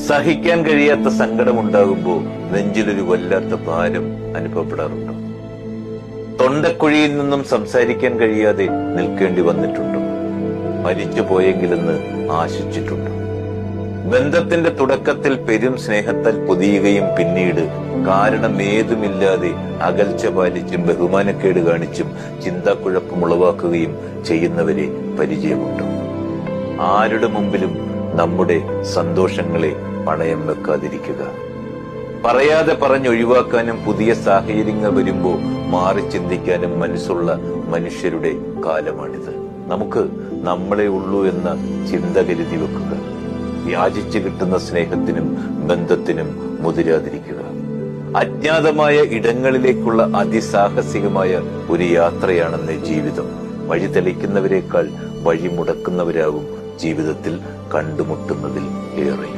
സഹിക്കാൻ കഴിയാത്ത സങ്കടമുണ്ടാകുമ്പോൾ നെഞ്ചിലൊരു വല്ലാത്ത ഭാരം അനുഭവപ്പെടാറുണ്ടോ? തൊണ്ടക്കുഴിയിൽ നിന്നും സംസാരിക്കാൻ കഴിയാതെ നിൽക്കേണ്ടി വന്നിട്ടുണ്ടോ? മരിച്ചു പോയെങ്കിലെന്ന് ആശിച്ചിട്ടുണ്ടോ? ബന്ധത്തിന്റെ തുടക്കത്തിൽ പെരും സ്നേഹത്താൽ പൊതിയുകയും പിന്നീട് കാരണം ഏതുമില്ലാതെ അകൽച്ച പാലിച്ചും ബഹുമാനക്കേട് കാണിച്ചും ചിന്താക്കുഴപ്പം ഉളവാക്കുകയും ചെയ്യുന്നവരെ പരിചയമുണ്ടോ? ആരുടെ മുമ്പിലും നമ്മുടെ സന്തോഷങ്ങളെ പണയം വെക്കാതിരിക്കുക. പറയാതെ പറഞ്ഞൊഴിവാക്കാനും പുതിയ സാഹചര്യങ്ങൾ വരുമ്പോൾ മാറി ചിന്തിക്കാനും മനസ്സുള്ള മനുഷ്യരുടെ കാലമാണിത്. നമുക്ക് നമ്മളെ ഉള്ളൂ എന്ന ചിന്ത കരുതി വെക്കുക. യാചിച്ചു കിട്ടുന്ന സ്നേഹത്തിനും ബന്ധത്തിനും മുതിരാതിരിക്കുക. അജ്ഞാതമായ ഇടങ്ങളിലേക്കുള്ള അതിസാഹസികമായ ഒരു യാത്രയാണെന്ന് ജീവിതം. വഴി തെളിക്കുന്നവരെക്കാൾ വഴി മുടക്കുന്നവരാകും ജീവിതത്തിൽ കണ്ടുമുട്ടുന്നതിൽ ഏറെ.